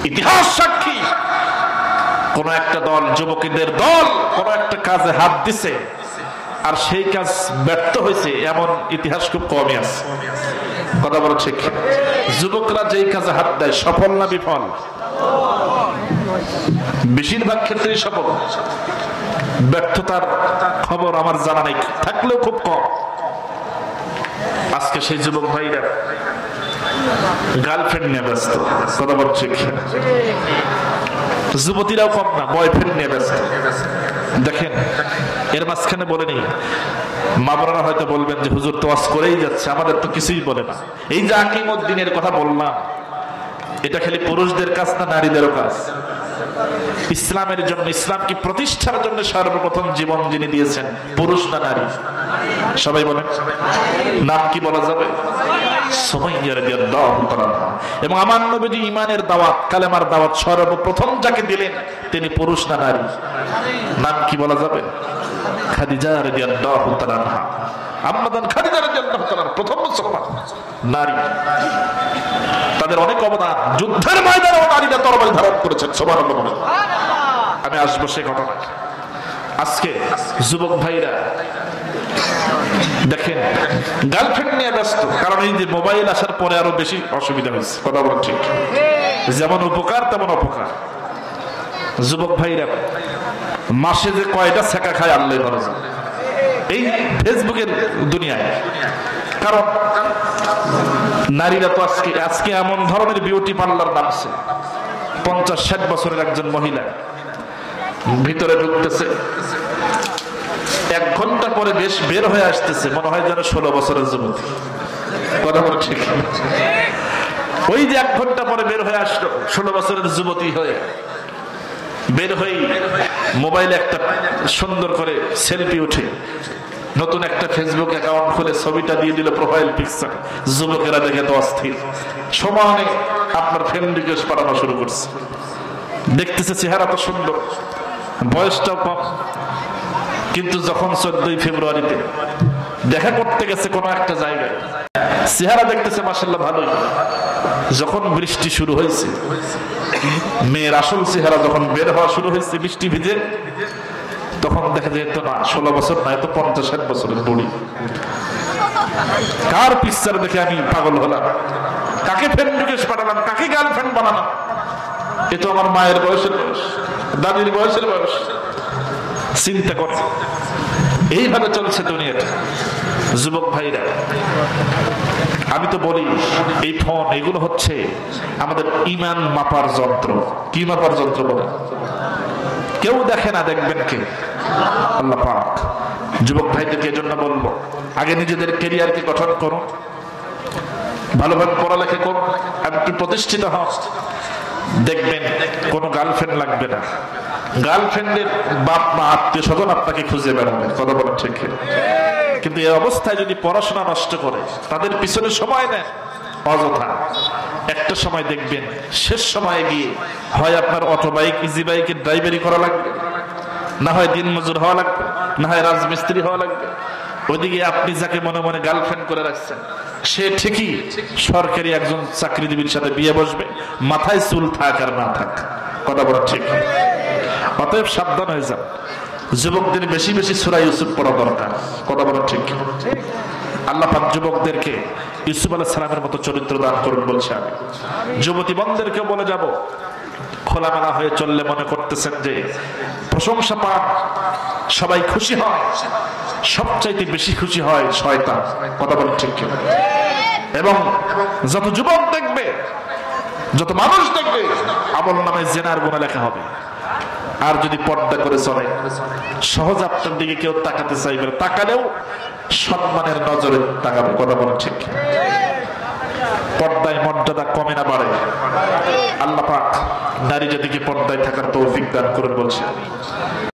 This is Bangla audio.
ইতিহাস সাক্ষী, কোন একটা দল, যুবকদের দল কোন একটা কাজে হাত দিছে আর সেই কাজ ব্যর্থ হয়েছে, এমন ইতিহাস খুব কমই আছে। কথা বলো ঠিক? যুবকরা যেই কাজে হাত দেয় সফল না বিফল? বেশিরভাগ ক্ষেত্রেই সফল। ব্যর্থতার খবর আমার জানা নেই, থাকলেও খুব কম। আজকে সেই যুবক ভাইরা গার্লফ্রেন্ড নিয়ে ব্যস্ত। কথা বলো ঠিক? যুবতীরাও কম না, বয়ফ্রেন্ড নিয়ে ব্যস্ত। দেখেন, এর মাঝখানে বলে নেই, মা বোনেরা হয়তো বলবেন যে হুজুর তো ওয়াজ করেই যাচ্ছে, আমাদের তো কিছুই বলে না। এই যে আকিমুদ্দিনের কথা বললাম, এটা খালি পুরুষদের কাজ না নারীদেরও কাজ? ইসলামের জন্য, ইসলামকে প্রতিষ্ঠার জন্য সর্বপ্রথম জীবন যিনি দিয়েছেন, পুরুষ না নারী? সবাই বলেন, নাম কি বলা যাবে? সুমাইয়া রাদিয়াল্লাহু তাআলা। এবং আমার নবীজি ঈমানের দাওয়াত, কালেমার দাওয়াত সর্বপ্রথম যাকে দিলেন তিনি পুরুষ না নারী? নাম কি বলা যাবে? খাদিজা রাদিয়াল্লাহু তাআলা। আম্মাদান খাদিজা রাদিয়াল্লাহু তাআলা প্রথম মুসলমান নারী। তাদের অনেক অবদান, যুদ্ধের ময়দানেও নারীরা তরবারি ধারণ করেছেন। সুবহানাল্লাহ। আমি আসবো সে ঘটনা। আজকে যুবক ভাইরা দেখেন গার্লফ্রেন্ড নিয়ে ব্যস্ত, কারণ এই যে মোবাইল আসার পরে আরো বেশি অসুবিধা হয়েছে। কথা বল ঠিক? যেমন উপকার তেমন অপকার। যুবক ভাইরা মাসে যে কয়টা ছেঁকা খায় আল্লাহ ভালো জানে এই ফেসবুকের দুনিয়ায়। কারণ নারীরা তো আজকে এমন ধরনের বিউটি পার্লার নামছে, 50-60 বছরের একজন মহিলা ভিতরে ঢুকতেছে, 1 ঘন্টা পরে বেশ বের হয়ে আসতেছে, মনে হয় যেন 16 বছরের যুবতী। কথা বলে ঠিক? ওই যে 1 ঘন্টা পরে বের হয়ে আসলো 16 বছরের যুবতী হয়ে, বের হয়ে মোবাইলে একটা সুন্দর করে সেলফি উঠে নতুন একটা ফেসবুক অ্যাকাউন্ট খুলে ছবিটা দিয়ে দিল প্রোফাইল পিকচার। যুবকেরা দেখে তো অস্থির, সমানে আপনার ফ্রেন্ড রিকোয়েস্ট পাঠানো শুরু করছে। দেখতেছে চেহারা তো সুন্দর, বয়সটাও কম, কিন্তু যখন 14ই ফেব্রুয়ারিতে দেখা করতে গেছে কোনো একটা জায়গায়, চেহারা দেখতেছে মাশাআল্লাহ ভালোই। যখন বৃষ্টি শুরু হয়েছে, মেয়ের আসল চেহারা যখন বের হওয়া শুরু হয়েছে বৃষ্টি ভিজে, তখন দেখা যায় তো না 16 বছর না, এত 50-60 বছরের বুড়ি। কার পিকচার দেখে আমি পাগল হলাম, কাকে ফ্রেন্ড রিকোয়েস্ট পাঠালাম, কাকে গার্লফ্রেন্ড বানালাম? এ তো আমার মায়ের বয়সের বয়স, দাদির বয়সের বয়স। চিন্তা কর, এইভাবে চলছে দুনিয়াটা। যুবক ভাইরা, আমি তো বলি এই ফোন, এগুলো হচ্ছে আমাদের ঈমান মাপার যন্ত্র। কি মাপার যন্ত্র বলে? কেউ দেখে না, দেখবেন কে? আল্লাহ পাক। যুবক ভাইদেরকে এজন্য বলবো, আগে নিজেদের ক্যারিয়ারকে গঠন করুন, ভালোভাবে পড়ালেখা করুন, একটু প্রতিষ্ঠিত হন, দেখবেন কোনো গার্লফ্রেন্ড লাগবে না। গার্লফ্রেন্ডের বাপ মা আত্মীয় স্বজন আপনাকে খুঁজে বেড়াবে। কথা বলেন ঠিক? কিন্তু এই অবস্থায় যদি পড়াশোনা নষ্ট করে, তাদের পিছনে সময় নেয় অযথা, একটা সময় দেখবেন শেষ সময়ে গিয়ে হয় আপনার অটো বাইক, ইজি বাইকের ড্রাইভারি করা লাগবে, না হয় দিন মজুর হওয়া লাগবে, না হয় রাজমিস্ত্রি হওয়া লাগবে। ওইদিকে আপনি যাকে মনে মনে গার্লফ্রেন্ড করে রাখছেন, সে ঠিকই সরকারি একজন চাকরিজীবীর সাথে বিয়ে বসবে, মাথায় চুল থাক আর না থাক। কথা বলা ঠিক? অতএব সাবধান হয়ে যান। যুবকদের বেশি বেশি সূরা ইউসুফ পড়া দরকার। কথা বলা ঠিক? আল্লাহ পাক যুবকদেরকে ইউসুফ আলাইহিস সালামের মতো চরিত্র দান করুন বলছে। আমি যুবতী বন্ধুদেরকেও বলে যাব, খোলামেলা হয়ে চললে মনে করতেছেন যে প্রশংসা পান, সবাই খুশি হয়, সবচাইতে বেশি খুশি হয় শয়তান। কথা বলেন ঠিক? এবং যত যুবক দেখবে, যত মানুষ দেখবে, আমল নামে জিনার গুনাহ লেখা হবে। আর যদি পর্দা করে চলে, সহজ আপনার দিকে কেউ তাকাতে চাইবে, তাকালেও সম্মানের নজরে তাকাবে। কথা বলেন ঠিক? পর্দায় মর্যাদা কমে না বাড়ে। আল্লাহ পাক নারী জাতিকে পর্দায় থাকার তৌফিক দান করুন বলছে।